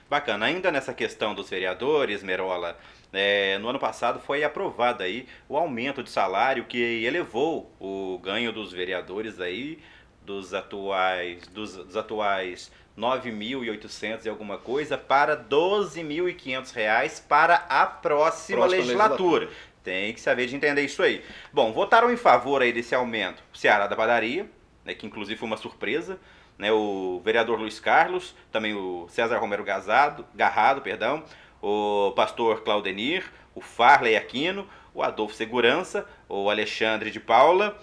Bacana. Ainda nessa questão dos vereadores, Merola, no ano passado foi aprovado aí o aumento de salário que elevou o ganho dos vereadores aí dos atuais 9.800 e alguma coisa para 12.500 reais para a próxima Próxima legislatura. legislatura. Tem que saber de entender isso aí. Bom, votaram em favor aí desse aumento o Ceará da Padaria, né, que inclusive foi uma surpresa, né, o vereador Luiz Carlos, também o César Romero Garrado, perdão, o pastor Claudenir, o Farley Aquino, o Adolfo Segurança, o Alexandre de Paula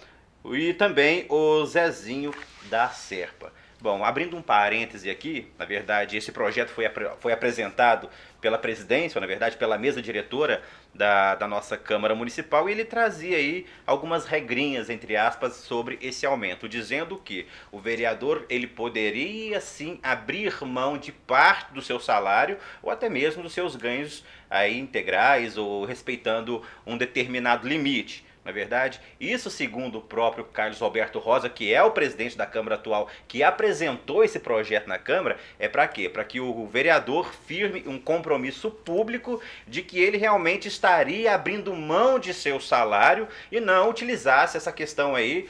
e também o Zezinho da Serpa. Bom, abrindo um parêntese aqui, na verdade, esse projeto foi apresentado pela presidência, ou na verdade pela mesa diretora da nossa Câmara Municipal, e ele trazia aí algumas regrinhas, entre aspas, sobre esse aumento, dizendo que o vereador ele poderia sim abrir mão de parte do seu salário ou até mesmo dos seus ganhos aí integrais ou respeitando um determinado limite. Na verdade, isso segundo o próprio Carlos Roberto Rosa, que é o presidente da Câmara atual, que apresentou esse projeto na Câmara, é para quê? Para que o vereador firme um compromisso público de que ele realmente estaria abrindo mão de seu salário e não utilizasse essa questão aí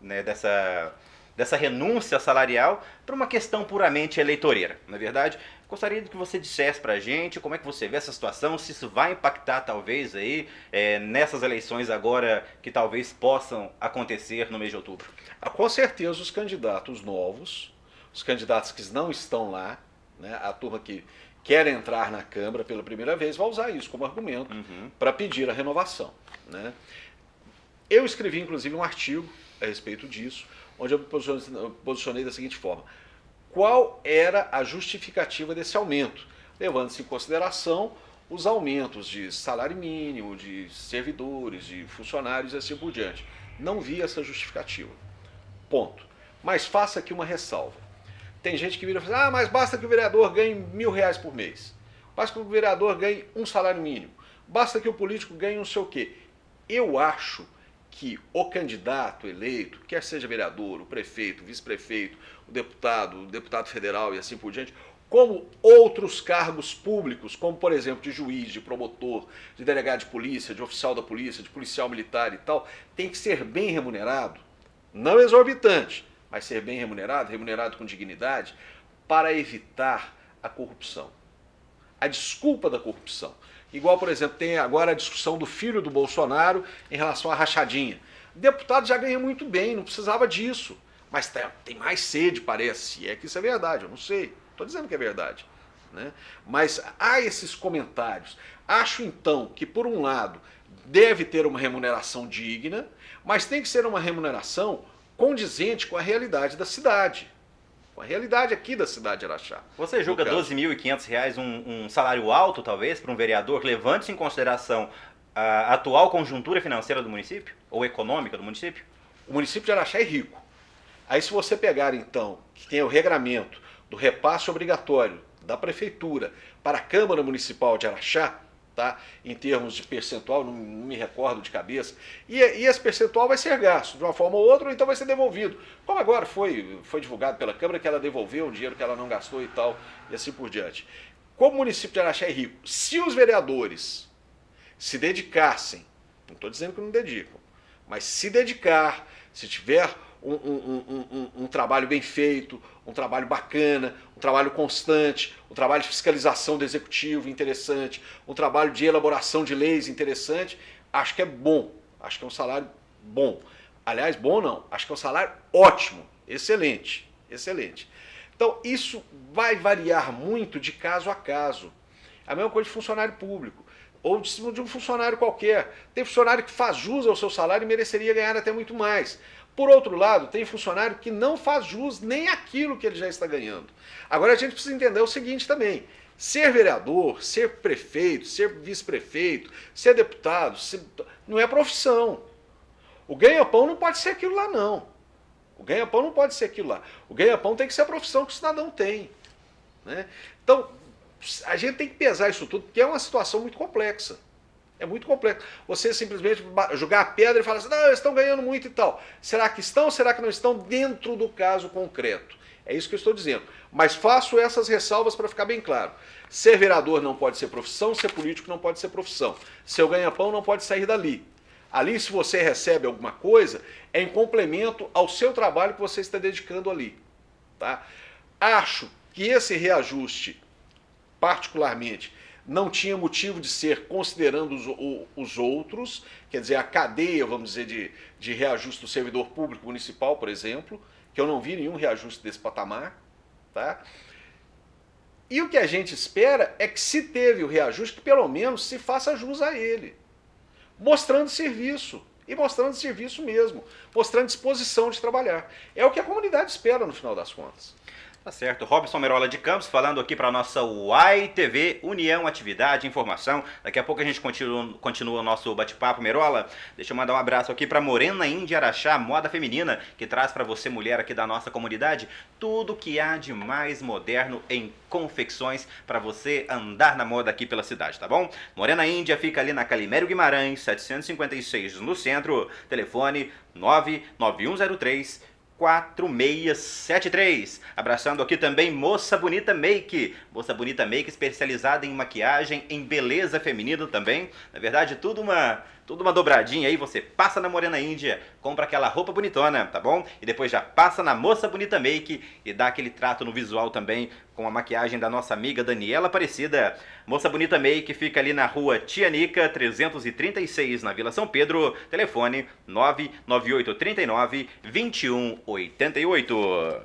né, dessa renúncia salarial para uma questão puramente eleitoreira, na verdade. Gostaria que você dissesse pra gente como é que você vê essa situação, se isso vai impactar talvez aí nessas eleições agora que talvez possam acontecer no mês de outubro. Com certeza os candidatos novos, os candidatos que não estão lá, né, a turma que quer entrar na Câmara pela primeira vez, vai usar isso como argumento para pedir a renovação. Né? Eu escrevi inclusive um artigo a respeito disso, onde eu me posicionei da seguinte forma: qual era a justificativa desse aumento, levando-se em consideração os aumentos de salário mínimo, de servidores, de funcionários e assim por diante. Não vi essa justificativa. Ponto. Mas faça aqui uma ressalva. Tem gente que vira e fala, mas basta que o vereador ganhe R$ 1.000 por mês. Basta que o vereador ganhe um salário mínimo. Basta que o político ganhe não sei o quê. Eu acho que o candidato eleito, quer seja vereador, o prefeito, o vice-prefeito, o deputado federal e assim por diante, como outros cargos públicos, como por exemplo de juiz, de promotor, de delegado de polícia, de oficial da polícia, de policial militar e tal, tem que ser bem remunerado, não exorbitante, mas ser bem remunerado, remunerado com dignidade, para evitar a corrupção. A desculpa da corrupção. Igual, por exemplo, tem agora a discussão do filho do Bolsonaro em relação à rachadinha. O deputado já ganha muito bem, não precisava disso. Mas tem mais sede, parece. É que isso é verdade, eu não sei. Estou dizendo que é verdade. Né? Mas há esses comentários. Acho, então, que, por um lado, deve ter uma remuneração digna, mas tem que ser uma remuneração condizente com a realidade da cidade. Com a realidade aqui da cidade de Araxá. Você julga R$ 12.500 um salário alto, talvez, para um vereador, levando-se em consideração a atual conjuntura financeira do município? Ou econômica do município? O município de Araxá é rico. Aí se você pegar, então, que tem o regramento do repasse obrigatório da prefeitura para a Câmara Municipal de Araxá, tá? Em termos de percentual, não me recordo de cabeça, e esse percentual vai ser gasto de uma forma ou outra, ou então vai ser devolvido. Como agora foi divulgado pela Câmara que ela devolveu o dinheiro que ela não gastou e tal, e assim por diante. Como o município de Araxá é rico, se os vereadores se dedicassem, não estou dizendo que não dedicam, mas se dedicar, se tiver um trabalho bem feito, um trabalho bacana, um trabalho constante, um trabalho de fiscalização do executivo interessante, um trabalho de elaboração de leis interessante, acho que é bom, acho que é um salário bom. Aliás, bom não, acho que é um salário ótimo, excelente, excelente. Então isso vai variar muito de caso a caso. A mesma coisa de funcionário público, ou de um funcionário qualquer. Tem funcionário que faz jus ao seu salário e mereceria ganhar até muito mais. Por outro lado, tem funcionário que não faz jus nem aquilo que ele já está ganhando. Agora a gente precisa entender o seguinte também: ser vereador, ser prefeito, ser vice-prefeito, ser deputado, não é profissão. O ganha-pão não pode ser aquilo lá, não. O ganha-pão não pode ser aquilo lá. O ganha-pão tem que ser a profissão que o cidadão tem. Né? Então, a gente tem que pesar isso tudo, porque é uma situação muito complexa. É muito complexo. Você simplesmente jogar a pedra e falar assim, não, eles estão ganhando muito e tal. Será que estão? Será que não estão? Dentro do caso concreto. É isso que eu estou dizendo. Mas faço essas ressalvas para ficar bem claro. Ser vereador não pode ser profissão, ser político não pode ser profissão. Seu ganha-pão não pode sair dali. Ali, se você recebe alguma coisa, é em complemento ao seu trabalho que você está dedicando ali. Tá? Acho que esse reajuste, particularmente, não tinha motivo de ser considerando os outros, quer dizer, a cadeia, vamos dizer, de reajuste do servidor público municipal, por exemplo, que eu não vi nenhum reajuste desse patamar. Tá? E o que a gente espera é que, se teve o reajuste, que pelo menos se faça jus a ele. Mostrando serviço, e mostrando serviço mesmo, mostrando disposição de trabalhar. É o que a comunidade espera no final das contas. Tá certo. Robson Merola de Campos falando aqui para a nossa UAI TV, União, Atividade e Informação. Daqui a pouco a gente continua o nosso bate-papo. Merola, deixa eu mandar um abraço aqui para Morena Índia Araxá, moda feminina, que traz para você, mulher aqui da nossa comunidade, tudo que há de mais moderno em confecções para você andar na moda aqui pela cidade, tá bom? Morena Índia fica ali na Calimério Guimarães, 756 no centro, telefone 99103 4673. Abraçando aqui também Moça Bonita Make. Moça Bonita Make especializada em maquiagem, em beleza feminina também. Na verdade, tudo uma dobradinha aí. Você passa na Morena Índia, compra aquela roupa bonitona, tá bom? E depois já passa na Moça Bonita Make e dá aquele trato no visual também com a maquiagem da nossa amiga Daniela Aparecida. Moça Bonita Make fica ali na rua Tianica 336, na Vila São Pedro. Telefone 99839 2188.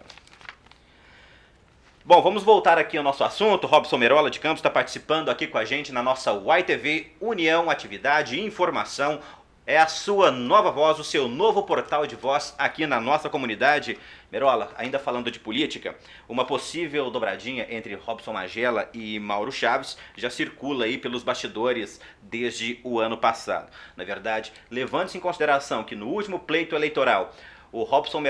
Bom, vamos voltar aqui ao nosso assunto. Robson Merola de Campos está participando aqui com a gente na nossa UAI TV, União, Atividade e Informação. É a sua nova voz, o seu novo portal de voz aqui na nossa comunidade. Merola, ainda falando de política, uma possível dobradinha entre Robson Magela e Mauro Chaves já circula aí pelos bastidores desde o ano passado. Na verdade, levando-se em consideração que no último pleito eleitoral, o Robson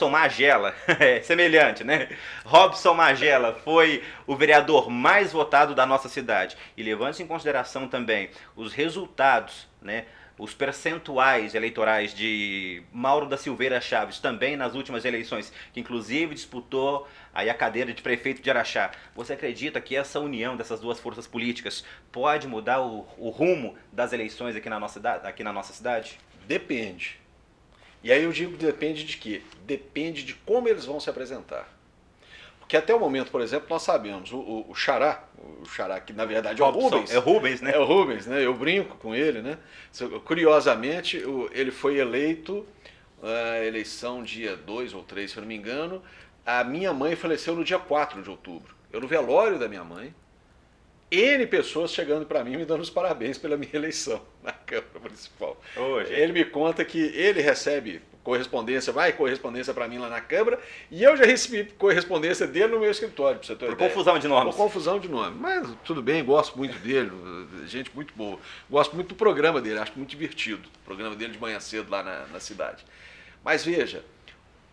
Magela, é semelhante, né? Robson Magela foi o vereador mais votado da nossa cidade. E levando-se em consideração também os resultados, né? Os percentuais eleitorais de Mauro da Silveira Chaves também nas últimas eleições, que inclusive disputou aí a cadeira de prefeito de Araxá. Você acredita que essa união dessas duas forças políticas pode mudar o rumo das eleições aqui na nossa cidade? Depende. E aí eu digo que depende de quê? Depende de como eles vão se apresentar. Porque até o momento, por exemplo, nós sabemos, o Xará, que na verdade é o Rubens. É o Rubens, né? É o Rubens, né? Eu brinco com ele, né? Curiosamente, ele foi eleito na eleição dia 2 ou 3, se eu não me engano. A minha mãe faleceu no dia 4 de outubro. Eu no velório da minha mãe, N pessoas chegando para mim me dando os parabéns pela minha eleição na Câmara Municipal. Ele me conta que ele recebe correspondência para mim lá na Câmara, e eu já recebi correspondência dele no meu escritório, para você ter uma ideia. Confusão de nomes. Por confusão de nome. Mas tudo bem, gosto muito dele, gente muito boa. Gosto muito do programa dele, acho muito divertido. O programa dele de manhã cedo lá na cidade. Mas veja,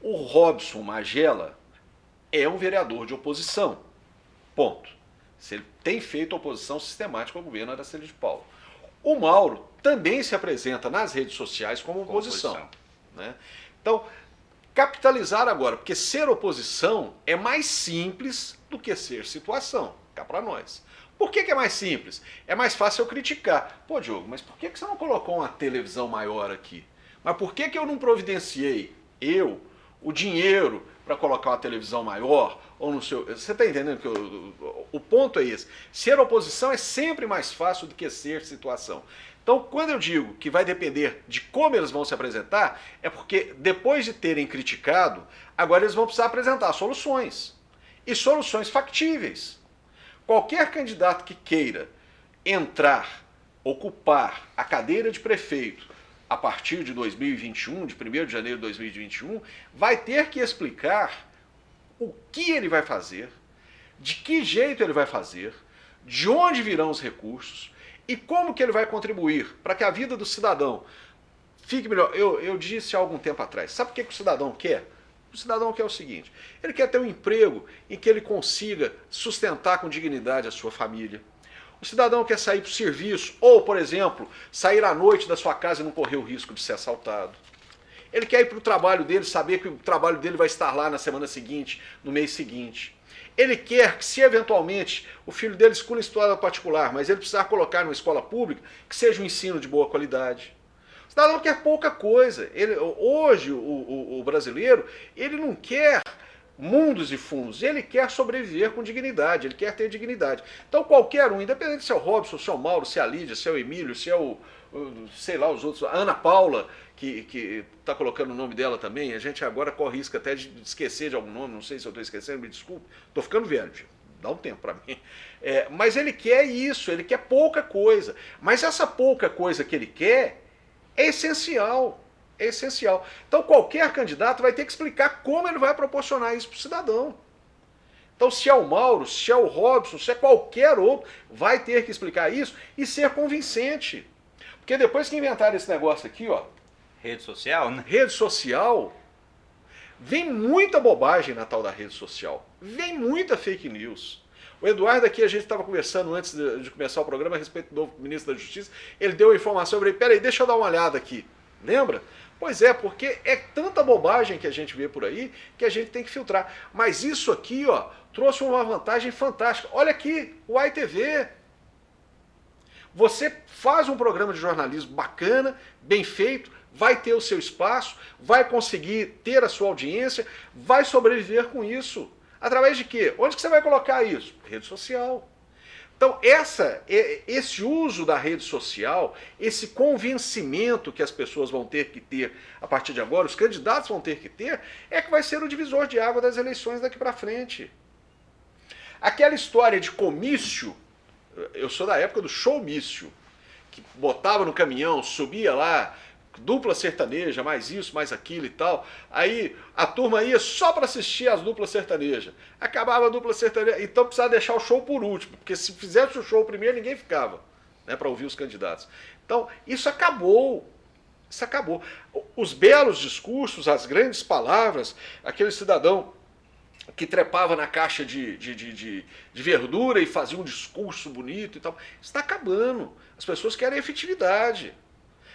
o Robson Magela é um vereador de oposição. Ponto. Se ele tem feito oposição sistemática ao governo Araceli de Paulo. O Mauro também se apresenta nas redes sociais como oposição. Né? Então, capitalizar agora, porque ser oposição é mais simples do que ser situação, cá para nós. Por que é mais simples? É mais fácil eu criticar. Pô, Diogo, mas por que você não colocou uma televisão maior aqui? Mas por que eu não providenciei, o dinheiro para colocar uma televisão maior? Ou no seu... Você está entendendo que o ponto é esse. Ser oposição é sempre mais fácil do que ser situação. Então, quando eu digo que vai depender de como eles vão se apresentar, é porque depois de terem criticado, agora eles vão precisar apresentar soluções. E soluções factíveis. Qualquer candidato que queira entrar, ocupar a cadeira de prefeito a partir de 2021, de 1º de janeiro de 2021, vai ter que explicar o que ele vai fazer, de que jeito ele vai fazer, de onde virão os recursos e como que ele vai contribuir para que a vida do cidadão fique melhor. Eu disse há algum tempo atrás, sabe o que o cidadão quer? O cidadão quer o seguinte, ele quer ter um emprego em que ele consiga sustentar com dignidade a sua família. O cidadão quer sair para o serviço ou, por exemplo, sair à noite da sua casa e não correr o risco de ser assaltado. Ele quer ir para o trabalho dele, saber que o trabalho dele vai estar lá na semana seguinte, no mês seguinte. Ele quer que, se eventualmente o filho dele escolha escola particular, mas ele precisar colocar numa escola pública, que seja um ensino de boa qualidade. O cidadão quer pouca coisa. Hoje, o brasileiro, ele não quer mundos e fundos, ele quer sobreviver com dignidade, ele quer ter dignidade. Então qualquer um, independente se é o Robson, se é o Mauro, se é a Lídia, se é o Emílio, se é sei lá, os outros, a Ana Paula, que está colocando o nome dela também, a gente agora corre risco até de esquecer de algum nome, não sei se eu estou esquecendo, me desculpe, estou ficando velho, dá um tempo para mim. Mas ele quer isso, ele quer pouca coisa, mas essa pouca coisa que ele quer é essencial. É essencial. Então qualquer candidato vai ter que explicar como ele vai proporcionar isso para o cidadão. Então se é o Mauro, se é o Robson, se é qualquer outro, vai ter que explicar isso e ser convincente. Porque depois que inventaram esse negócio aqui, ó, rede social, né? Rede social, vem muita bobagem na tal da rede social. Vem muita fake news. O Eduardo aqui, a gente estava conversando antes de começar o programa a respeito do ministro da Justiça, ele deu a informação, eu falei, peraí, deixa eu dar uma olhada aqui. Lembra? Pois é, porque é tanta bobagem que a gente vê por aí que a gente tem que filtrar. Mas isso aqui, ó, trouxe uma vantagem fantástica. Olha aqui, o ITV. Você faz um programa de jornalismo bacana, bem feito, vai ter o seu espaço, vai conseguir ter a sua audiência, vai sobreviver com isso. Através de quê? Onde que você vai colocar isso? Rede social. Então, esse uso da rede social, esse convencimento que as pessoas vão ter que ter a partir de agora, os candidatos vão ter que ter, é que vai ser o divisor de água das eleições daqui para frente. Aquela história de comício, eu sou da época do showmício, que botava no caminhão, subia lá, dupla sertaneja, mais isso, mais aquilo e tal. Aí a turma ia só para assistir as duplas sertanejas. Acabava a dupla sertaneja, então precisava deixar o show por último, porque se fizesse o show primeiro ninguém ficava, né, para ouvir os candidatos. Então isso acabou. Isso acabou. Os belos discursos, as grandes palavras, aquele cidadão que trepava na caixa de verdura e fazia um discurso bonito e tal, está acabando. As pessoas querem efetividade.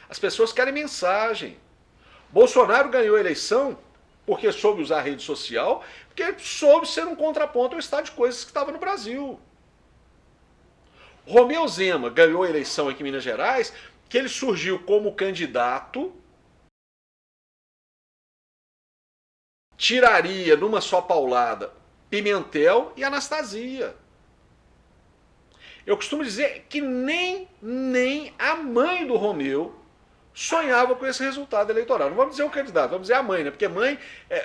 As pessoas querem mensagem. Bolsonaro ganhou a eleição porque soube usar a rede social, porque soube ser um contraponto ao estado de coisas que estava no Brasil. Romeu Zema ganhou a eleição aqui em Minas Gerais, que ele surgiu como candidato, tiraria numa só paulada Pimentel e Anastasia. Eu costumo dizer que nem a mãe do Romeu sonhava com esse resultado eleitoral. Não vamos dizer o candidato, vamos dizer a mãe, né? Porque a mãe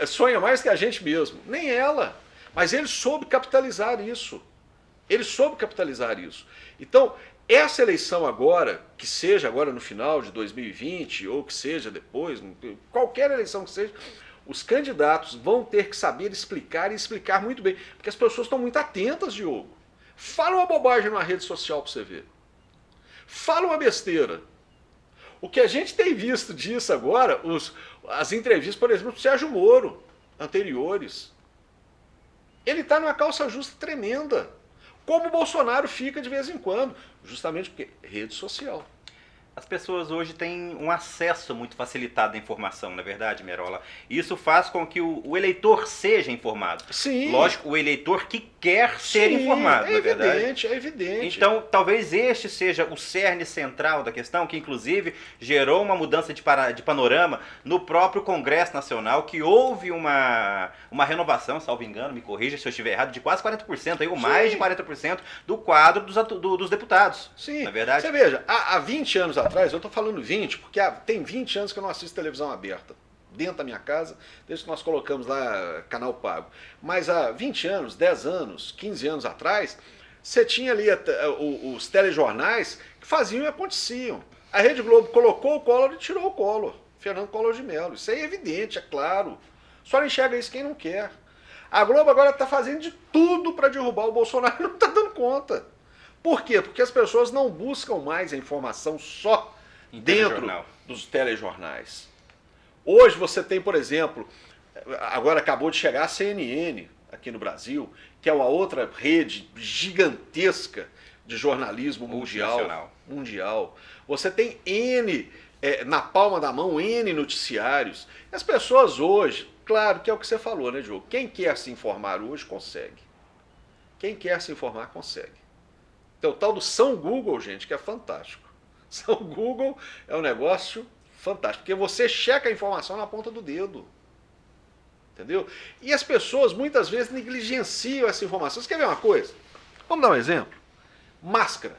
sonha mais que a gente mesmo. Nem ela. Mas ele soube capitalizar isso. Ele soube capitalizar isso. Então, essa eleição agora, que seja agora no final de 2020, ou que seja depois, qualquer eleição que seja, os candidatos vão ter que saber explicar e explicar muito bem. Porque as pessoas estão muito atentas, Diogo. Fala uma bobagem numa rede social para você ver. Fala uma besteira. O que a gente tem visto disso agora, as entrevistas, por exemplo, do Sérgio Moro, anteriores, ele está numa calça justa tremenda. Como o Bolsonaro fica de vez em quando, justamente porque rede social. As pessoas hoje têm um acesso muito facilitado à informação, não é verdade, Merola? Isso faz com que o eleitor seja informado. Sim. Lógico, o eleitor que quer ser informado, não é verdade? É evidente, é evidente. Então, talvez este seja o cerne central da questão, que inclusive gerou uma mudança de panorama no próprio Congresso Nacional, que houve uma renovação, salvo engano, me corrija se eu estiver errado, de quase 40%, ou mais de 40% do quadro dos deputados. Sim, não é verdade? Você veja, há 20 anos atrás, eu estou falando 20, porque tem 20 anos que eu não assisto televisão aberta dentro da minha casa, desde que nós colocamos lá canal pago. Mas há 20 anos, 10 anos, 15 anos atrás, você tinha ali os telejornais que faziam e aconteciam. A Rede Globo colocou o Collor e tirou o Collor. Fernando Collor de Mello. Isso aí é evidente, é claro. Só não enxerga isso quem não quer. A Globo agora está fazendo de tudo para derrubar o Bolsonaro e não está dando conta. Por quê? Porque as pessoas não buscam mais a informação só dentro dos telejornais. Hoje você tem, por exemplo, agora acabou de chegar a CNN aqui no Brasil, que é uma outra rede gigantesca de jornalismo mundial. Você tem N na palma da mão N noticiários. E as pessoas hoje, claro que é o que você falou, né, Diogo? Quem quer se informar hoje consegue. Quem quer se informar consegue. Então o tal do São Google, gente, que é fantástico. São Google é um negócio fantástico, porque você checa a informação na ponta do dedo. Entendeu? E as pessoas muitas vezes negligenciam essa informação. Você quer ver uma coisa? Vamos dar um exemplo? Máscara.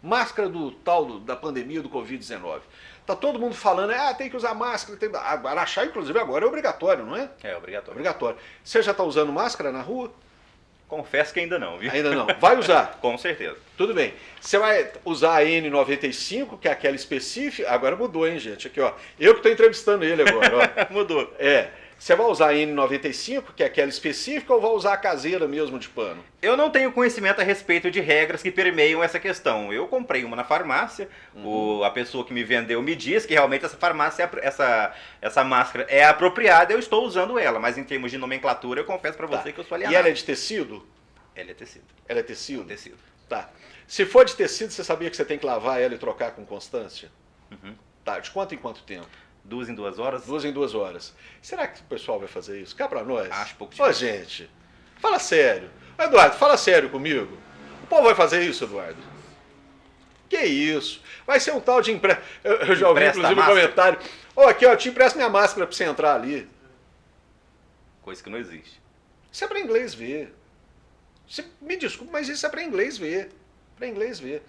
Máscara do tal da pandemia do Covid-19. Tá todo mundo falando, tem que usar máscara. Araxá, inclusive, agora é obrigatório, não é? É obrigatório. Obrigatório. Você já está usando máscara na rua? Confesso que ainda não, viu? Ainda não. Vai usar? Com certeza. Tudo bem. Você vai usar a N95, que é aquela específica. Agora mudou, hein, gente? Aqui, ó. Eu que estou entrevistando ele agora, ó. Mudou. Você vai usar a N95, que é aquela específica, ou vai usar a caseira mesmo de pano? Eu não tenho conhecimento a respeito de regras que permeiam essa questão. Eu comprei uma na farmácia, a pessoa que me vendeu me diz que realmente essa farmácia, essa máscara é apropriada, eu estou usando ela, mas em termos de nomenclatura eu confesso para você que eu sou alienado. E ela é de tecido? Ela é tecido. Ela é tecido? Tecido. Tá. Se for de tecido, você sabia que você tem que lavar ela e trocar com constância? Tá. De quanto em quanto tempo? 2 em 2 horas? 2 em 2 horas. Será que o pessoal vai fazer isso? Cá pra nós? Acho pouco difícil. Ô, gente, fala sério. Eduardo, fala sério comigo. O povo vai fazer isso, Eduardo? Que isso? Vai ser um tal de empréstimo. Eu já ouvi, inclusive, um comentário. Aqui, ó, te empresto minha máscara pra você entrar ali. Coisa que não existe. Isso é pra inglês ver. Me desculpe, mas isso é pra inglês ver. Pra inglês ver.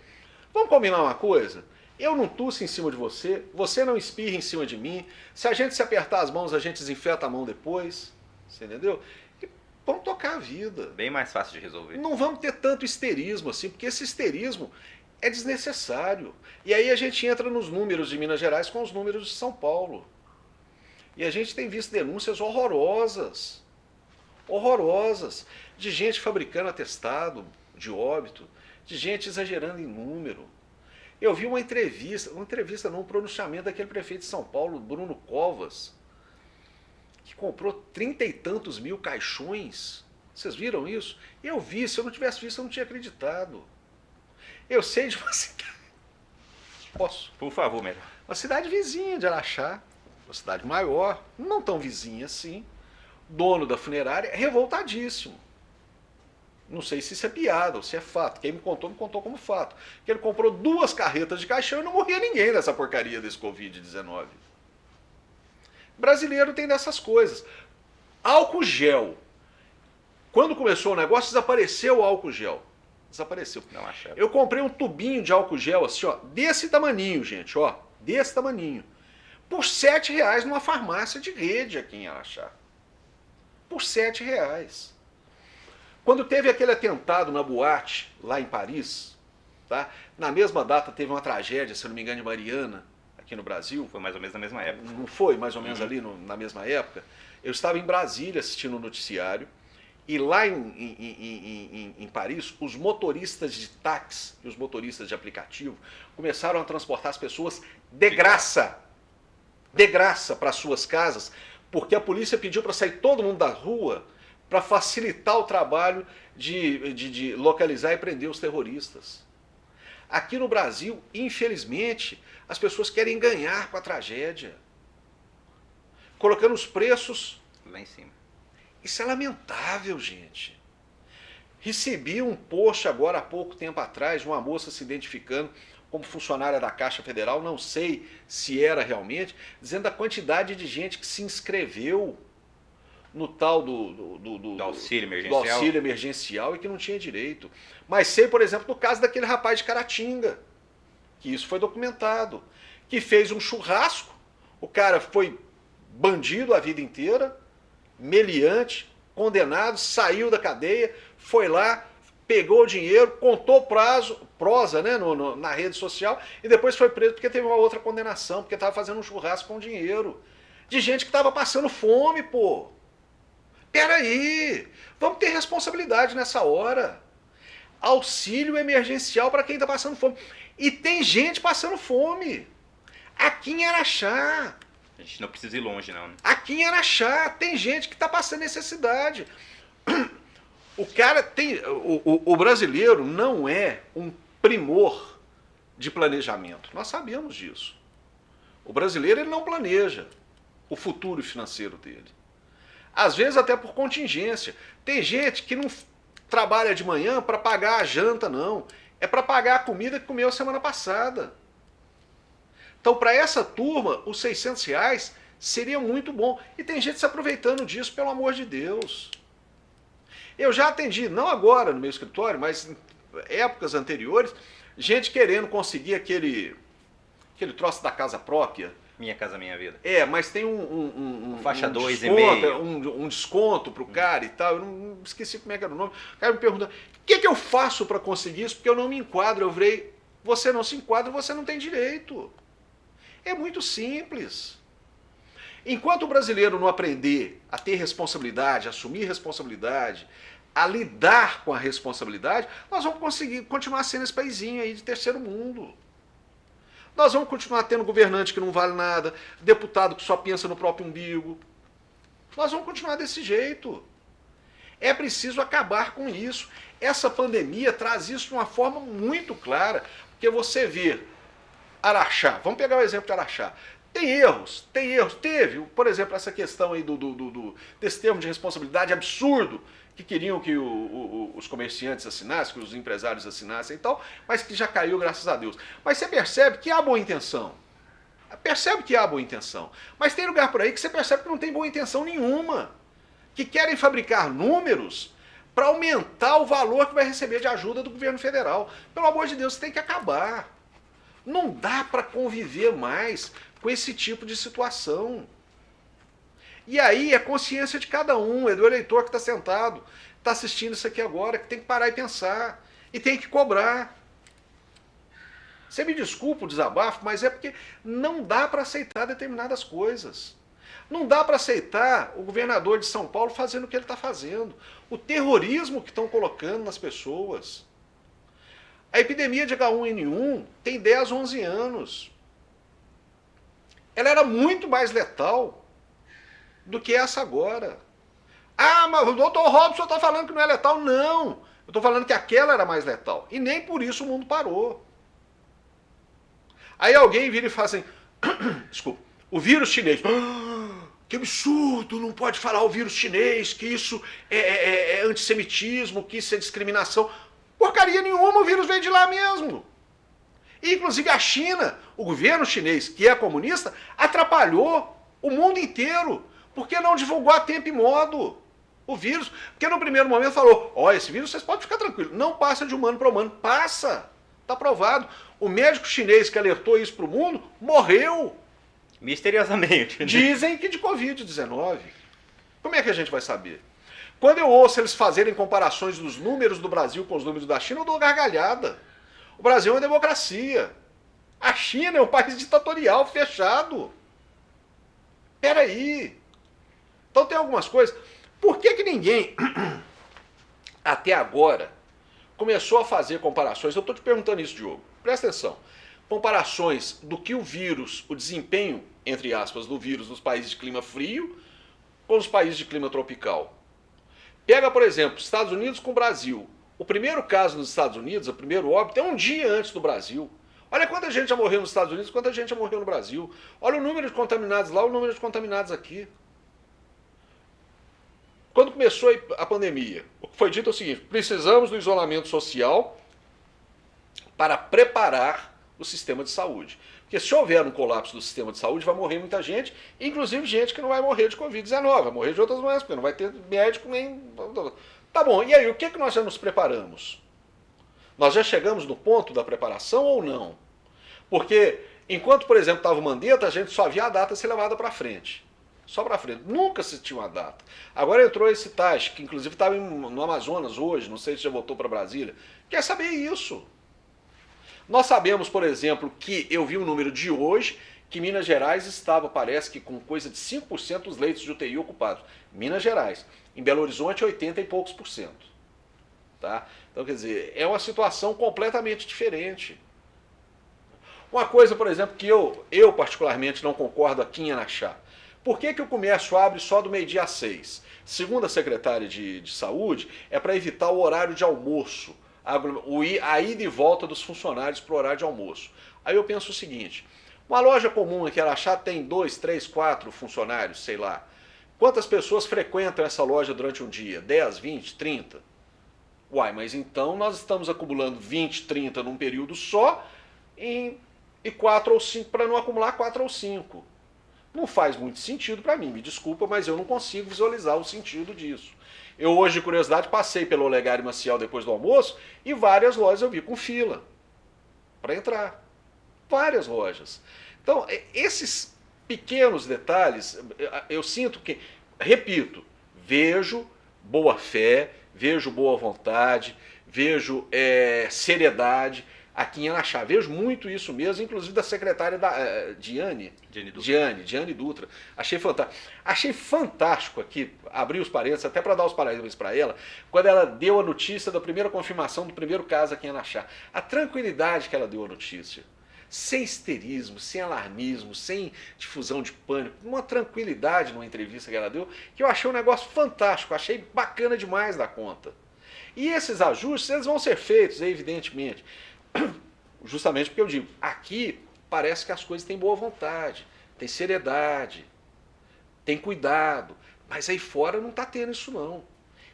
Vamos combinar uma coisa? Eu não tuço em cima de você, você não espirra em cima de mim. Se a gente se apertar as mãos, a gente desinfeta a mão depois. Você entendeu? E vamos tocar a vida. Bem mais fácil de resolver. Não vamos ter tanto histerismo assim, porque esse histerismo é desnecessário. E aí a gente entra nos números de Minas Gerais com os números de São Paulo. E a gente tem visto denúncias horrorosas. Horrorosas. De gente fabricando atestado de óbito, de gente exagerando em número. Eu vi uma entrevista não, um pronunciamento daquele prefeito de São Paulo, Bruno Covas, que comprou 30 e tantos mil caixões. Vocês viram isso? Eu vi, se eu não tivesse visto, eu não tinha acreditado. Eu sei de uma cidade... Posso? Por favor, melhor. Uma cidade vizinha de Araxá, uma cidade maior, não tão vizinha assim, dono da funerária, revoltadíssimo. Não sei se isso é piada ou se é fato. Quem me contou como fato. Que ele comprou 2 carretas de caixão e não morria ninguém nessa porcaria desse Covid-19. Brasileiro tem dessas coisas. Álcool gel. Quando começou o negócio, desapareceu o álcool gel. Desapareceu. Não acharam. Eu comprei um tubinho de álcool gel assim, ó, desse tamaninho, gente, ó. Desse tamaninho. Por R$7 numa farmácia de rede aqui em Araxá. Por R$7. Quando teve aquele atentado na boate, lá em Paris, tá? Na mesma data teve uma tragédia, se eu não me engano, de Mariana, aqui no Brasil. Foi mais ou menos na mesma época. Não foi mais ou menos ali na mesma época? Eu estava em Brasília assistindo o noticiário, e lá em Paris, os motoristas de táxi e os motoristas de aplicativo começaram a transportar as pessoas de graça. De graça para suas casas, porque a polícia pediu para sair todo mundo da rua para facilitar o trabalho de localizar e prender os terroristas. Aqui no Brasil, infelizmente, as pessoas querem ganhar com a tragédia, colocando os preços lá em cima. Isso é lamentável, gente. Recebi um post agora há pouco tempo atrás de uma moça se identificando como funcionária da Caixa Federal, não sei se era realmente, dizendo a quantidade de gente que se inscreveu no tal do auxílio emergencial. Do auxílio emergencial e que não tinha direito. Mas sei, por exemplo, do caso daquele rapaz de Caratinga, que isso foi documentado, que fez um churrasco, o cara foi bandido a vida inteira, meliante, condenado, saiu da cadeia, foi lá, pegou o dinheiro, contou prosa, né, na rede social, e depois foi preso porque teve uma outra condenação, porque estava fazendo um churrasco com dinheiro. De gente que estava passando fome, pô. Peraí, vamos ter responsabilidade nessa hora. Auxílio emergencial para quem está passando fome. E tem gente passando fome. Aqui em Araxá. A gente não precisa ir longe, não. Né? Aqui em Araxá tem gente que está passando necessidade. O cara tem. O brasileiro não é um primor de planejamento. Nós sabemos disso. O brasileiro ele não planeja o futuro financeiro dele. Às vezes até por contingência. Tem gente que não trabalha de manhã para pagar a janta, não. É para pagar a comida que comeu a semana passada. Então, para essa turma, os R$ 600 seria muito bom. E tem gente se aproveitando disso, pelo amor de Deus. Eu já atendi, não agora no meu escritório, mas em épocas anteriores, gente querendo conseguir aquele troço da casa própria. Minha Casa Minha Vida. Mas tem um faixa um 2,5. um desconto pro cara e tal. Eu não esqueci como é que era o nome. O cara me pergunta, o que eu faço para conseguir isso? Porque eu não me enquadro. Eu virei, você não se enquadra, você não tem direito. É muito simples. Enquanto o brasileiro não aprender a ter responsabilidade, a assumir responsabilidade, a lidar com a responsabilidade, nós vamos conseguir continuar sendo esse paizinho aí de terceiro mundo. Nós vamos continuar tendo governante que não vale nada, deputado que só pensa no próprio umbigo. Nós vamos continuar desse jeito. É preciso acabar com isso. Essa pandemia traz isso de uma forma muito clara, porque você vê Araxá, vamos pegar o exemplo de Araxá. Tem erros. Teve, por exemplo, essa questão aí desse termo de responsabilidade absurdo, que queriam que os comerciantes assinassem, que os empresários assinassem e tal, mas que já caiu, graças a Deus. Mas você percebe que há boa intenção. Mas tem lugar por aí que você percebe que não tem boa intenção nenhuma. Que querem fabricar números para aumentar o valor que vai receber de ajuda do governo federal. Pelo amor de Deus, isso tem que acabar. Não dá para conviver mais com esse tipo de situação. E aí é consciência de cada um, é do eleitor que está sentado, está assistindo isso aqui agora, que tem que parar e pensar. E tem que cobrar. Você me desculpa o desabafo, mas é porque não dá para aceitar determinadas coisas. Não dá para aceitar o governador de São Paulo fazendo o que ele está fazendo. O terrorismo que estão colocando nas pessoas. A epidemia de H1N1 tem 10, 11 anos. Ela era muito mais letal do que essa agora. Ah, mas o doutor Robson está falando que não é letal. Não, eu estou falando que aquela era mais letal. E nem por isso o mundo parou. Aí alguém vira e fala assim, desculpa, o vírus chinês. Que absurdo, não pode falar o vírus chinês, que isso é antissemitismo, que isso é discriminação. Porcaria nenhuma, o vírus veio de lá mesmo. E, inclusive a China, o governo chinês, que é comunista, atrapalhou o mundo inteiro, porque não divulgou a tempo e modo o vírus. Porque no primeiro momento falou, esse vírus vocês podem ficar tranquilos, não passa de humano para humano. Passa, está provado. O médico chinês que alertou isso para o mundo morreu. Misteriosamente. Né? Dizem que de Covid-19. Como é que a gente vai saber? Quando eu ouço eles fazerem comparações dos números do Brasil com os números da China, eu dou gargalhada. O Brasil é uma democracia. A China é um país ditatorial, fechado. Peraí. Então tem algumas coisas. Por que ninguém, até agora, começou a fazer comparações? Eu estou te perguntando isso, Diogo. Presta atenção. Comparações do que o vírus, o desempenho, entre aspas, do vírus nos países de clima frio com os países de clima tropical. Pega, por exemplo, Estados Unidos com o Brasil. O primeiro caso nos Estados Unidos, o primeiro óbito, é um dia antes do Brasil. Olha quanta gente já morreu nos Estados Unidos, quanta gente já morreu no Brasil. Olha o número de contaminados lá, o número de contaminados aqui. Quando começou a pandemia, o que foi dito é o seguinte, precisamos do isolamento social para preparar o sistema de saúde. Porque se houver um colapso do sistema de saúde, vai morrer muita gente, inclusive gente que não vai morrer de Covid-19, vai morrer de outras doenças, porque não vai ter médico nem... Tá bom, e aí, o que nós já nos preparamos? Nós já chegamos no ponto da preparação ou não? Porque, enquanto, por exemplo, estava o Mandetta, a gente só via a data ser levada para frente. Só para frente. Nunca se tinha uma data. Agora entrou esse TAS, que inclusive estava no Amazonas hoje, não sei se já voltou para Brasília. Quer saber isso? Nós sabemos, por exemplo, que eu vi o número de hoje, que Minas Gerais estava, parece que com coisa de 5% dos leitos de UTI ocupados. Minas Gerais. Em Belo Horizonte, 80 e poucos por cento. Tá? Então, quer dizer, é uma situação completamente diferente. Uma coisa, por exemplo, que eu particularmente não concordo aqui em Araxá. Por que o comércio abre só do meio-dia às 6? Segundo a secretária de Saúde, é para evitar o horário de almoço, a ida e volta dos funcionários para o horário de almoço. Aí eu penso o seguinte, Uma loja comum aqui em Araxá tem 2, 3, 4 funcionários, sei lá. Quantas pessoas frequentam essa loja durante um dia? 10, 20, 30? Uai, mas então nós estamos acumulando 20, 30 num período só e 4 ou 5 para não acumular 4 ou 5. Não faz muito sentido para mim, me desculpa, mas eu não consigo visualizar o sentido disso. Eu hoje, de curiosidade, passei pelo Olegário Maciel depois do almoço e várias lojas eu vi com fila para entrar. Várias lojas. Então, esses pequenos detalhes, eu sinto que, repito, vejo boa fé, vejo boa vontade, vejo seriedade aqui em Araxá. Vejo muito isso mesmo, inclusive da secretária da Diane Dutra. Achei fantástico. Achei fantástico aqui, abri os parênteses, até para dar os parênteses para ela, quando ela deu a notícia da primeira confirmação do primeiro caso aqui em Araxá. A tranquilidade que ela deu a notícia. Sem histerismo, sem alarmismo, sem difusão de pânico, uma tranquilidade numa entrevista que ela deu, que eu achei um negócio fantástico, achei bacana demais da conta. E esses ajustes, eles vão ser feitos, evidentemente, justamente porque eu digo, aqui parece que as coisas têm boa vontade, tem seriedade, tem cuidado, mas aí fora não está tendo isso não.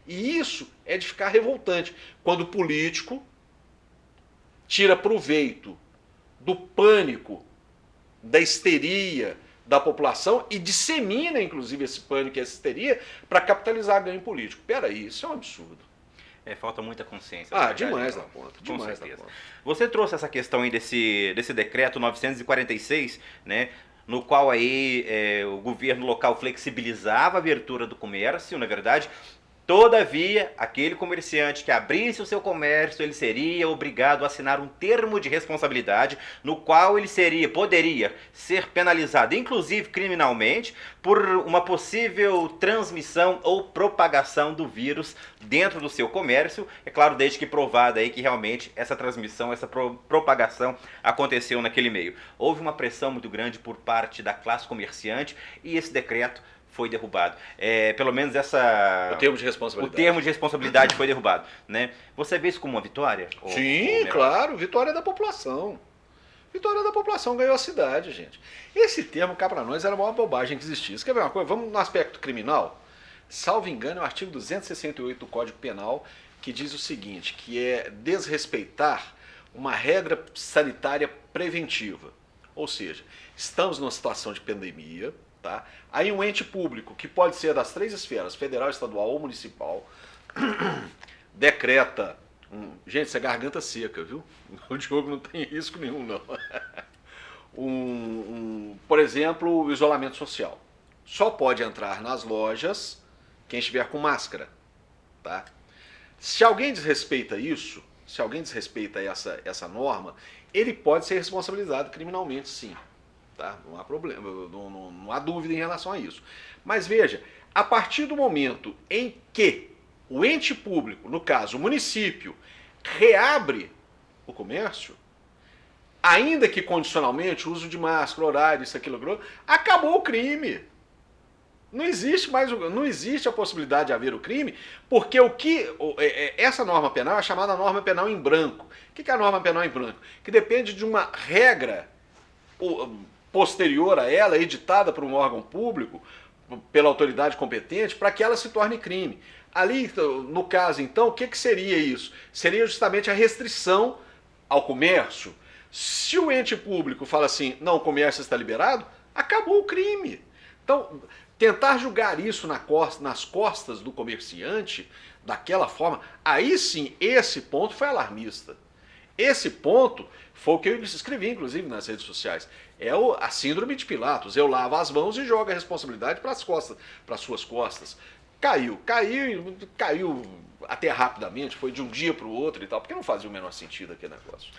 E isso é de ficar revoltante, quando o político tira proveito do pânico, da histeria da população e dissemina, inclusive, esse pânico e essa histeria para capitalizar ganho político. Peraí, isso é um absurdo. Falta muita consciência. Demais da conta. Demais da conta. Você trouxe essa questão aí desse decreto 946, né? No qual aí o governo local flexibilizava a abertura do comércio, na verdade. Todavia, aquele comerciante que abrisse o seu comércio, ele seria obrigado a assinar um termo de responsabilidade no qual ele poderia ser penalizado, inclusive criminalmente, por uma possível transmissão ou propagação do vírus dentro do seu comércio. É claro, desde que provada aí que realmente essa transmissão, essa propagação aconteceu naquele meio. Houve uma pressão muito grande por parte da classe comerciante e esse decreto foi derrubado. Pelo menos o termo de responsabilidade. O termo de responsabilidade foi derrubado, né? Você vê isso como uma vitória? Sim, claro, vitória da população. Vitória da população, ganhou a cidade, gente. Esse termo cá pra nós era a maior bobagem que existia. Quer ver uma coisa? Vamos no aspecto criminal? Salvo engano, é o artigo 268 do Código Penal que diz o seguinte, que é desrespeitar uma regra sanitária preventiva. Ou seja, estamos numa situação de pandemia, tá? Aí um ente público, que pode ser das 3 esferas, federal, estadual ou municipal, decreta, gente, isso é garganta seca, viu? O Diogo não tem risco nenhum, não. Por exemplo, o isolamento social. Só pode entrar nas lojas quem estiver com máscara, tá? Se alguém desrespeita isso, se alguém desrespeita essa norma, ele pode ser responsabilizado criminalmente, sim. Tá? Não há problema, não há dúvida em relação a isso. Mas veja, a partir do momento em que o ente público, no caso o município, reabre o comércio, ainda que condicionalmente, o uso de máscara, horário, isso, aquilo, acabou o crime. Não existe a possibilidade de haver o crime, porque essa norma penal é chamada norma penal em branco. O que é a norma penal em branco? Que depende de uma regra posterior a ela, editada por um órgão público, pela autoridade competente, para que ela se torne crime. Ali, no caso, então, o que seria isso? Seria justamente a restrição ao comércio. Se o ente público fala assim, não, o comércio está liberado, acabou o crime. Então, tentar julgar isso nas costas do comerciante, daquela forma, aí sim, esse ponto foi alarmista. Esse ponto foi o que eu escrevi, inclusive, nas redes sociais. É a síndrome de Pilatos. Eu lavo as mãos e jogo a responsabilidade para as suas costas. Caiu até rapidamente, foi de um dia para o outro e tal, porque não fazia o menor sentido aquele negócio.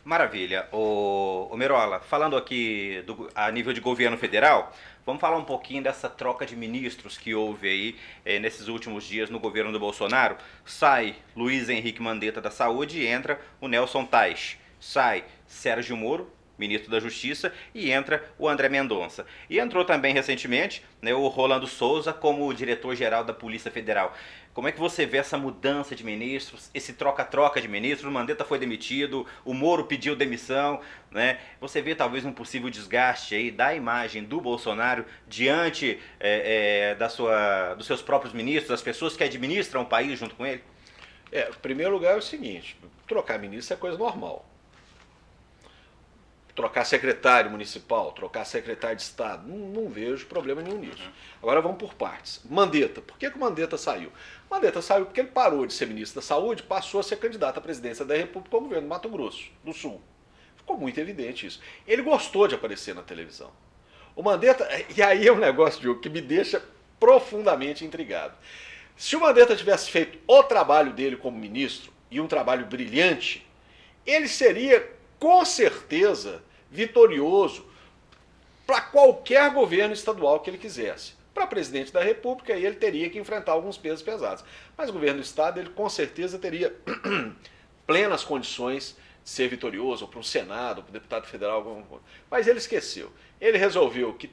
Maravilha. O Merola, falando aqui a nível de governo federal, vamos falar um pouquinho dessa troca de ministros que houve aí nesses últimos dias no governo do Bolsonaro. Sai Luiz Henrique Mandetta da Saúde e entra o Nelson Teich. Sai Sérgio Moro, ministro da Justiça, e entra o André Mendonça. E entrou também recentemente, né, o Rolando Souza como diretor-geral da Polícia Federal. Como é que você vê essa mudança de ministros, esse troca-troca de ministros? O Mandetta foi demitido, o Moro pediu demissão, né? Você vê talvez um possível desgaste aí da imagem do Bolsonaro diante dos seus próprios ministros, das pessoas que administram o país junto com ele? Em primeiro lugar é o seguinte, trocar ministro é coisa normal. Trocar secretário municipal, trocar secretário de Estado, não vejo problema nenhum nisso. Agora vamos por partes. Mandetta, por que o Mandetta saiu? O Mandetta saiu porque ele parou de ser ministro da Saúde, passou a ser candidato à presidência da República com o governo do Mato Grosso do Sul. Ficou muito evidente isso. Ele gostou de aparecer na televisão. O Mandetta, e aí é um negócio, Diogo, que me deixa profundamente intrigado. Se o Mandetta tivesse feito o trabalho dele como ministro, e um trabalho brilhante, ele seria com certeza vitorioso para qualquer governo estadual que ele quisesse. Para presidente da República, ele teria que enfrentar alguns pesos pesados. Mas o governo do Estado, ele com certeza teria plenas condições de ser vitorioso, ou para um Senado, ou para um deputado federal, alguma coisa. Mas ele esqueceu. Ele resolveu que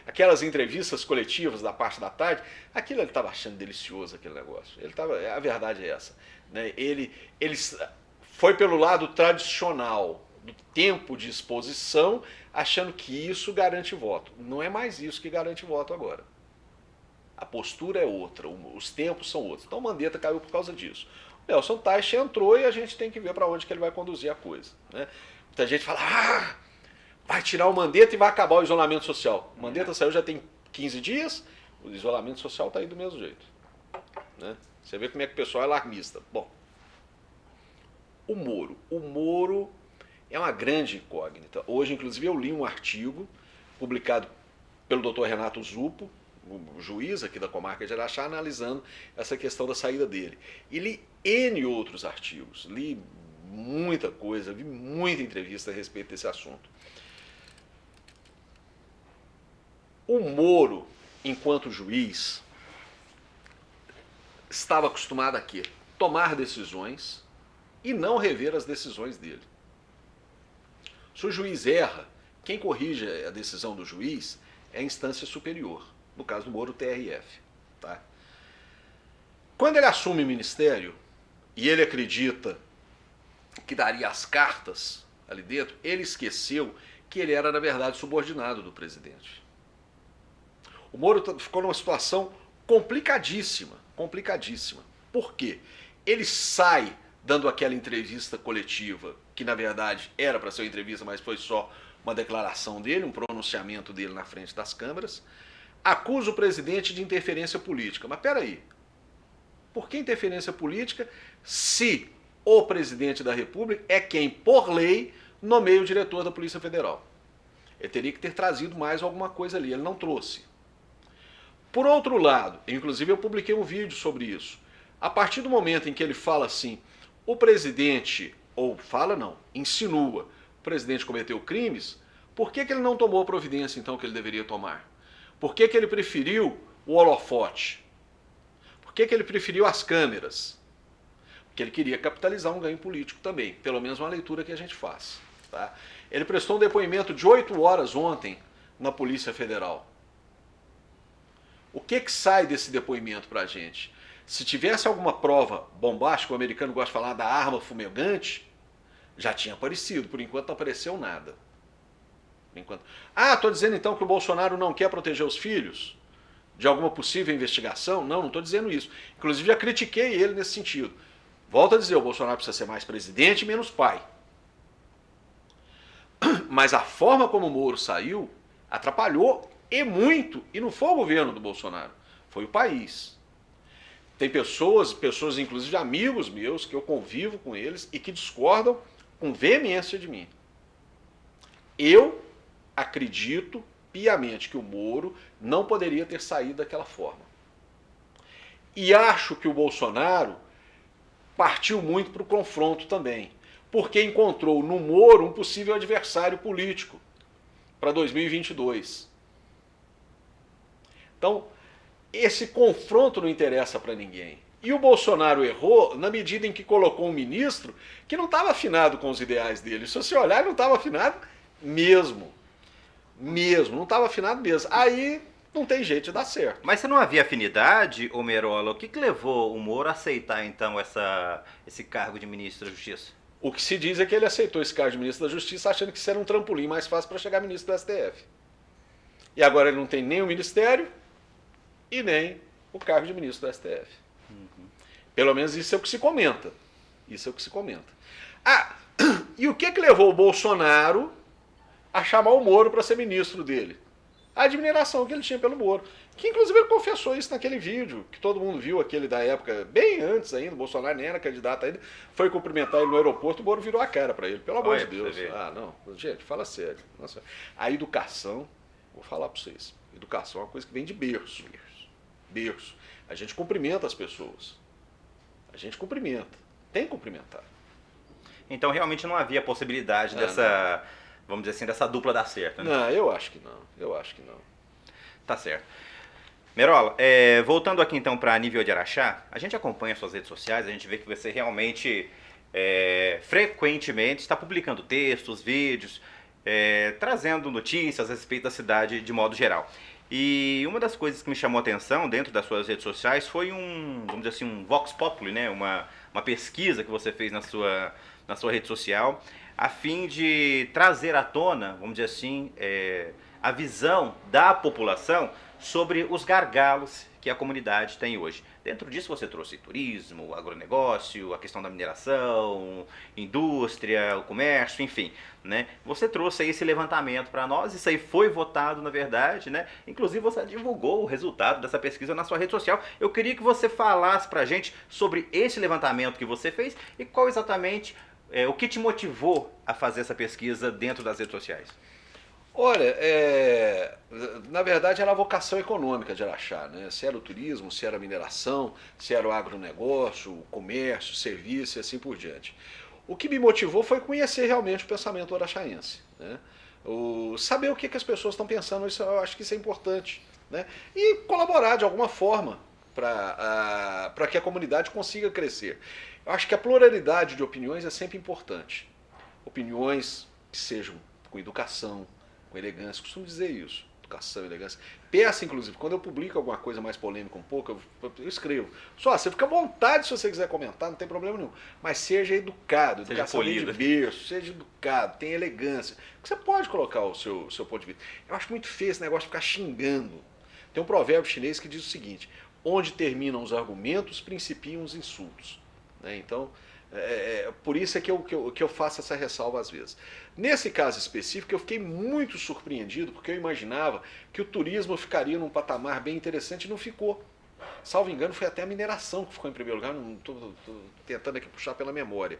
aquelas entrevistas coletivas da parte da tarde, aquilo ele estava achando delicioso, aquele negócio. A verdade é essa. Né? Ele foi pelo lado tradicional do tempo de exposição, achando que isso garante voto. Não é mais isso que garante voto agora. A postura é outra, os tempos são outros. Então o Mandetta caiu por causa disso. O Nelson Teich entrou e a gente tem que ver para onde que ele vai conduzir a coisa. Né? Muita gente fala, vai tirar o Mandetta e vai acabar o isolamento social. O Mandetta saiu já tem 15 dias, o isolamento social está aí do mesmo jeito. Né? Você vê como é que o pessoal é alarmista. Bom, o Moro é uma grande incógnita. Hoje, inclusive, eu li um artigo publicado pelo Dr. Renato Zuppo, o juiz aqui da comarca de Araxá, analisando essa questão da saída dele. E li N outros artigos, li muita coisa, vi muita entrevista a respeito desse assunto. O Moro, enquanto juiz, estava acostumado a quê? Tomar decisões e não rever as decisões dele. Se o juiz erra, quem corrige a decisão do juiz é a instância superior, no caso do Moro, o TRF. Tá? Quando ele assume o ministério e ele acredita que daria as cartas ali dentro, ele esqueceu que ele era, na verdade, subordinado do presidente. O Moro ficou numa situação complicadíssima, complicadíssima. Por quê? Ele sai dando aquela entrevista coletiva, que na verdade era para ser uma entrevista, mas foi só uma declaração dele, um pronunciamento dele na frente das câmeras, acusa o presidente de interferência política. Mas peraí, por que interferência política se o presidente da República é quem, por lei, nomeia o diretor da Polícia Federal? Ele teria que ter trazido mais alguma coisa ali, ele não trouxe. Por outro lado, inclusive eu publiquei um vídeo sobre isso, a partir do momento em que ele fala assim, o presidente, ou fala não, insinua, o presidente cometeu crimes, por que ele não tomou a providência então que ele deveria tomar? Por que ele preferiu o holofote? Por que ele preferiu as câmeras? Porque ele queria capitalizar um ganho político também, pelo menos uma leitura que a gente faz. Tá? Ele prestou um depoimento de 8 horas ontem na Polícia Federal. O que sai desse depoimento para a gente? Se tivesse alguma prova bombástica, o americano gosta de falar da arma fumegante, já tinha aparecido. Por enquanto não apareceu nada. Por enquanto. Estou dizendo então que o Bolsonaro não quer proteger os filhos de alguma possível investigação? Não estou dizendo isso. Inclusive já critiquei ele nesse sentido. Volto a dizer, o Bolsonaro precisa ser mais presidente e menos pai. Mas a forma como o Moro saiu atrapalhou e muito. E não foi o governo do Bolsonaro, foi o país. Tem pessoas inclusive amigos meus, que eu convivo com eles e que discordam com veemência de mim. Eu acredito piamente que o Moro não poderia ter saído daquela forma. E acho que o Bolsonaro partiu muito para o confronto também, porque encontrou no Moro um possível adversário político para 2022. Então, esse confronto não interessa para ninguém. E o Bolsonaro errou na medida em que colocou um ministro que não estava afinado com os ideais dele. Se você olhar, ele não estava afinado mesmo. Mesmo, não estava afinado mesmo. Aí não tem jeito de dar certo. Mas se não havia afinidade, ô Merola, o que levou o Moro a aceitar então esse cargo de ministro da Justiça? O que se diz é que ele aceitou esse cargo de ministro da Justiça achando que isso era um trampolim mais fácil para chegar ministro do STF. E agora ele não tem nem o ministério e nem o cargo de ministro do STF. Pelo menos isso é o que se comenta. Isso é o que se comenta. Ah, e o que levou o Bolsonaro a chamar o Moro para ser ministro dele? A admiração que ele tinha pelo Moro. Que inclusive ele confessou isso naquele vídeo, que todo mundo viu, aquele da época, bem antes ainda, o Bolsonaro nem era candidato ainda, foi cumprimentar ele no aeroporto, o Moro virou a cara para ele, pelo amor de Deus. Ah, não, gente, fala sério. Nossa, a educação, vou falar para vocês, educação é uma coisa que vem de berço. Berço. A gente cumprimenta as pessoas. A gente cumprimenta. Tem que cumprimentar. Então realmente não havia possibilidade dessa, vamos dizer assim, dessa dupla dar certo, né? Não, eu acho que não. Eu acho que não. Tá certo. Merola, voltando aqui então para nível de Araxá, a gente acompanha suas redes sociais, a gente vê que você realmente frequentemente está publicando textos, vídeos, trazendo notícias a respeito da cidade de modo geral. E uma das coisas que me chamou a atenção dentro das suas redes sociais foi vamos dizer assim, um Vox Populi, né? Uma pesquisa que você fez na sua rede social, a fim de trazer à tona, vamos dizer assim, a visão da população sobre os gargalos que a comunidade tem hoje. Dentro disso você trouxe turismo, agronegócio, a questão da mineração, indústria, o comércio, enfim, né? Você trouxe aí esse levantamento para nós, isso aí foi votado na verdade, né? Inclusive você divulgou o resultado dessa pesquisa na sua rede social. Eu queria que você falasse pra gente sobre esse levantamento que você fez e qual exatamente o que te motivou a fazer essa pesquisa dentro das redes sociais. Olha, na verdade era a vocação econômica de Araxá, né? Se era o turismo, se era a mineração, se era o agronegócio, o comércio, o serviço e assim por diante. O que me motivou foi conhecer realmente o pensamento araxaense, né? Saber o que as pessoas estão pensando, eu acho que isso é importante, né? E colaborar de alguma forma para que a comunidade consiga crescer. Eu acho que a pluralidade de opiniões é sempre importante. Opiniões que sejam com educação, com elegância, costumo dizer isso, educação, elegância. Peça, inclusive, quando eu publico alguma coisa mais polêmica um pouco, eu escrevo. Só, você fica à vontade se você quiser comentar, não tem problema nenhum. Mas seja educado, seja educação polido. de berço, seja educado, tenha elegância. Você pode colocar o seu ponto de vista. Eu acho muito feio esse negócio de ficar xingando. Tem um provérbio chinês que diz o seguinte: onde terminam os argumentos, principiam os insultos. Né? Então, por isso é que eu faço essa ressalva às vezes. Nesse caso específico, eu fiquei muito surpreendido, porque eu imaginava que o turismo ficaria num patamar bem interessante e não ficou. Salvo engano, foi até a mineração que ficou em primeiro lugar, não estou tentando aqui puxar pela memória.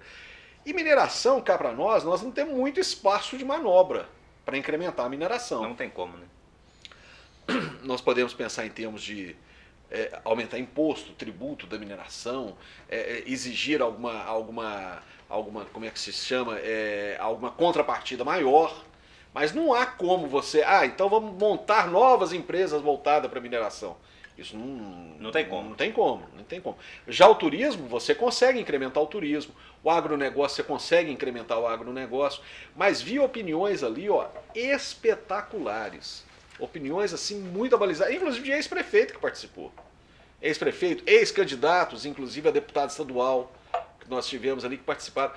E mineração, cá para nós não temos muito espaço de manobra para incrementar a mineração. Não tem como, né? Nós podemos pensar em termos de aumentar imposto, tributo da mineração, exigir alguma, como é que se chama, alguma contrapartida maior, mas não há como você, então vamos montar novas empresas voltadas para a mineração. Isso não tem como. Não tem como. Já o turismo, você consegue incrementar o turismo, o agronegócio, você consegue incrementar o agronegócio, mas vi opiniões ali, espetaculares. Opiniões assim muito abalizadas, inclusive de ex-prefeito que participou. Ex-prefeito, ex-candidatos, inclusive a deputada estadual que nós tivemos ali que participaram.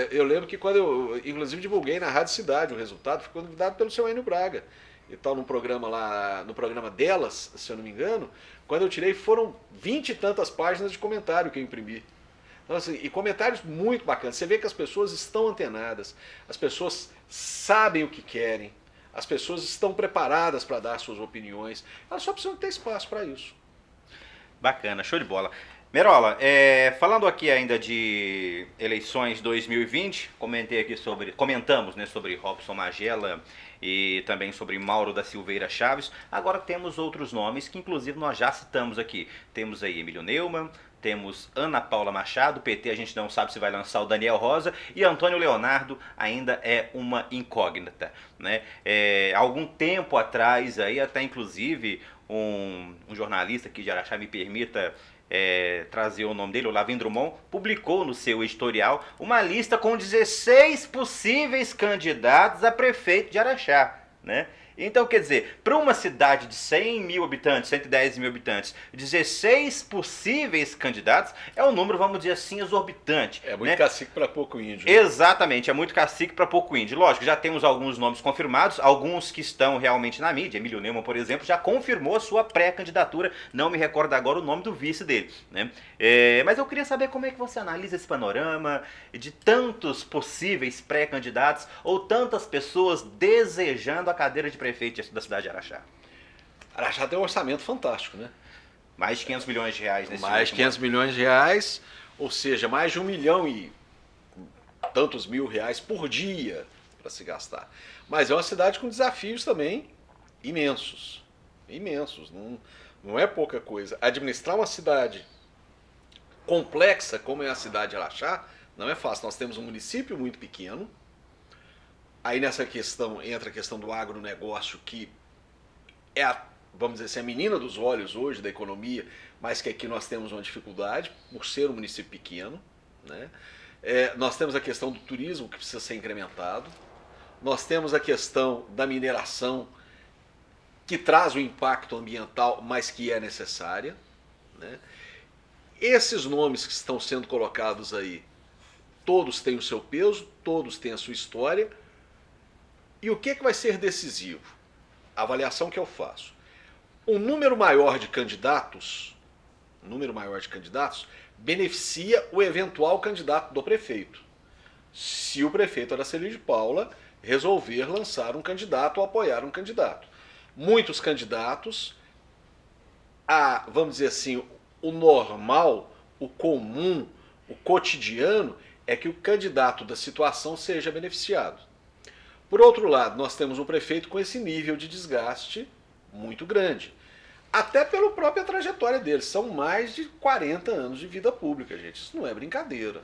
Eu lembro que quando eu, inclusive, divulguei na Rádio Cidade o resultado, fui convidado pelo seu Enio Braga. E tal, num programa lá, no programa delas, se eu não me engano, quando eu tirei foram 20 e tantas páginas de comentário que eu imprimi. Então, assim, e comentários muito bacanas. Você vê que as pessoas estão antenadas, as pessoas sabem o que querem, as pessoas estão preparadas para dar suas opiniões, elas só precisam ter espaço para isso. Bacana, show de bola. Merola, falando aqui ainda de eleições 2020, comentamos, né, sobre Robson Magela e também sobre Mauro da Silveira Chaves. Agora temos outros nomes que inclusive nós já citamos aqui. Temos aí Emílio Neumann, temos Ana Paula Machado, PT a gente não sabe se vai lançar o Daniel Rosa, e Antônio Leonardo ainda é uma incógnita, né? Algum tempo atrás, aí até inclusive um jornalista aqui de Araxá, me permita trazer o nome dele, o Lavín Drummond, publicou no seu historial uma lista com 16 possíveis candidatos a prefeito de Araxá, né? Então, quer dizer, para uma cidade de 100 mil habitantes, 110 mil habitantes, 16 possíveis candidatos é um número, vamos dizer assim, exorbitante. É muito, né? cacique para pouco índio. Né? Exatamente, é muito cacique para pouco índio. Lógico, já temos alguns nomes confirmados, alguns que estão realmente na mídia. Emílio Neumann, por exemplo, já confirmou a sua pré-candidatura. Não me recordo agora o nome do vice dele. Né? Mas eu queria saber como é que você analisa esse panorama de tantos possíveis pré-candidatos ou tantas pessoas desejando a cadeira de prefeito da cidade de Araxá. Araxá tem um orçamento fantástico, né? Mais de 500 milhões de reais nesse Mais de 500 milhões de reais, ou seja, mais de 1 milhão e tantos mil reais por dia para se gastar. Mas é uma cidade com desafios também imensos. Imensos. Não é pouca coisa. Administrar uma cidade complexa como é a cidade de Araxá não é fácil. Nós temos um município muito pequeno. Aí nessa questão entra a questão do agronegócio, que é vamos dizer assim, a menina dos olhos hoje da economia, mas que aqui nós temos uma dificuldade por ser um município pequeno. Né? Nós temos a questão do turismo, que precisa ser incrementado. Nós temos a questão da mineração, que traz o impacto ambiental, mas que é necessária. Né? Esses nomes que estão sendo colocados aí, todos têm o seu peso, todos têm a sua história. E o que vai ser decisivo? A avaliação que eu faço. Um número maior de candidatos beneficia o eventual candidato do prefeito. Se o prefeito Araceli de Paula resolver lançar um candidato ou apoiar um candidato. Muitos candidatos, vamos dizer assim, o normal, o comum, o cotidiano, é que o candidato da situação seja beneficiado. Por outro lado, nós temos um prefeito com esse nível de desgaste muito grande. Até pela própria trajetória dele. São mais de 40 anos de vida pública, gente. Isso não é brincadeira.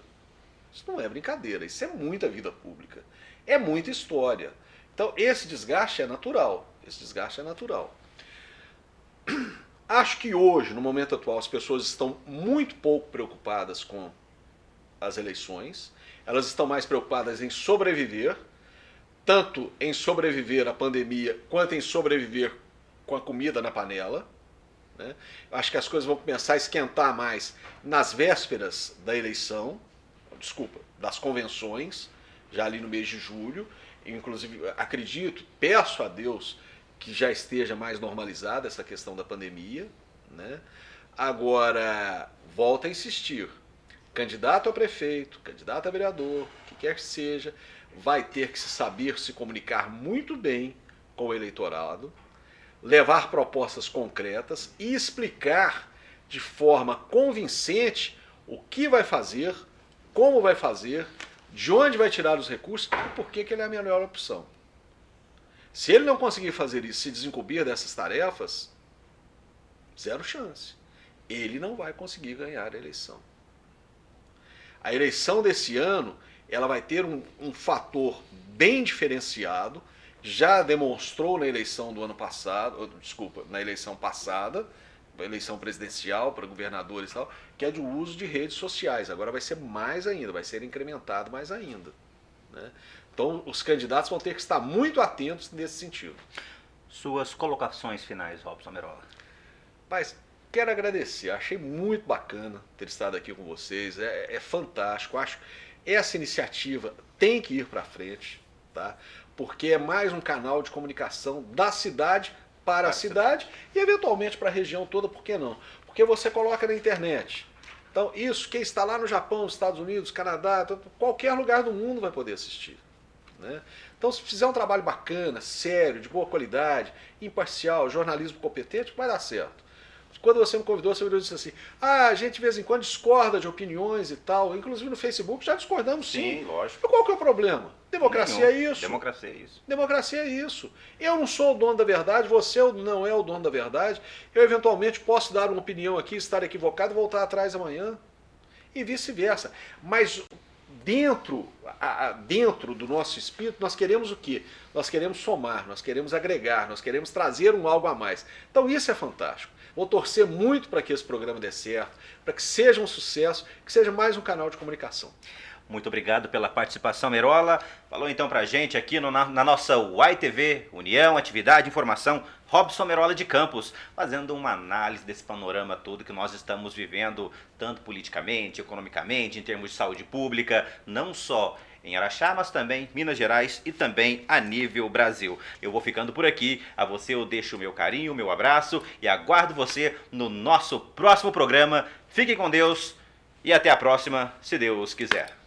Isso não é brincadeira. Isso é muita vida pública. É muita história. Então, esse desgaste é natural. Esse desgaste é natural. Acho que hoje, no momento atual, as pessoas estão muito pouco preocupadas com as eleições. Elas estão mais preocupadas em sobreviver, tanto em sobreviver à pandemia, quanto em sobreviver com a comida na panela. Né? Acho que as coisas vão começar a esquentar mais nas vésperas da eleição, das convenções, já ali no mês de julho. Inclusive, acredito, peço a Deus que já esteja mais normalizada essa questão da pandemia. Né? Agora, volto a insistir, candidato a prefeito, candidato a vereador, o que quer que seja, vai ter que saber se comunicar muito bem com o eleitorado, levar propostas concretas e explicar de forma convincente o que vai fazer, como vai fazer, de onde vai tirar os recursos e por que ele é a melhor opção. Se ele não conseguir fazer isso, se desincumbir dessas tarefas, zero chance. Ele não vai conseguir ganhar a eleição. A eleição desse ano, ela vai ter um fator bem diferenciado, já demonstrou na eleição do ano passado, na eleição passada, a eleição presidencial para governadores e tal, que é do uso de redes sociais. Agora vai ser mais ainda, vai ser incrementado mais ainda. Né? Então os candidatos vão ter que estar muito atentos nesse sentido. Suas colocações finais, Robson Merola. Mas quero agradecer, achei muito bacana ter estado aqui com vocês, é fantástico, acho que essa iniciativa tem que ir para frente, tá? Porque é mais um canal de comunicação da cidade para a cidade e eventualmente para a região toda, por que não? Porque você coloca na internet. Então isso, quem está lá no Japão, nos Estados Unidos, Canadá, qualquer lugar do mundo vai poder assistir. Né? Então se fizer um trabalho bacana, sério, de boa qualidade, imparcial, jornalismo competente, vai dar certo. Quando você me convidou, você me disse assim, a gente de vez em quando discorda de opiniões e tal, inclusive no Facebook já discordamos sim. Sim, lógico. Mas qual que é o problema? Democracia é isso. Democracia é isso. Democracia é isso. Eu não sou o dono da verdade, você não é o dono da verdade. Eu eventualmente posso dar uma opinião aqui, estar equivocado e voltar atrás amanhã. E vice-versa. Mas dentro do nosso espírito nós queremos o quê? Nós queremos somar, nós queremos agregar, nós queremos trazer um algo a mais. Então isso é fantástico. Vou torcer muito para que esse programa dê certo, para que seja um sucesso, que seja mais um canal de comunicação. Muito obrigado pela participação, Merola. Falou então pra gente aqui na nossa UAI-TV, União, Atividade e Informação, Robson Merola de Campos, fazendo uma análise desse panorama todo que nós estamos vivendo, tanto politicamente, economicamente, em termos de saúde pública, não só em Araxá, mas também Minas Gerais e também a nível Brasil. Eu vou ficando por aqui, a você eu deixo o meu carinho, o meu abraço e aguardo você no nosso próximo programa. Fiquem com Deus e até a próxima, se Deus quiser.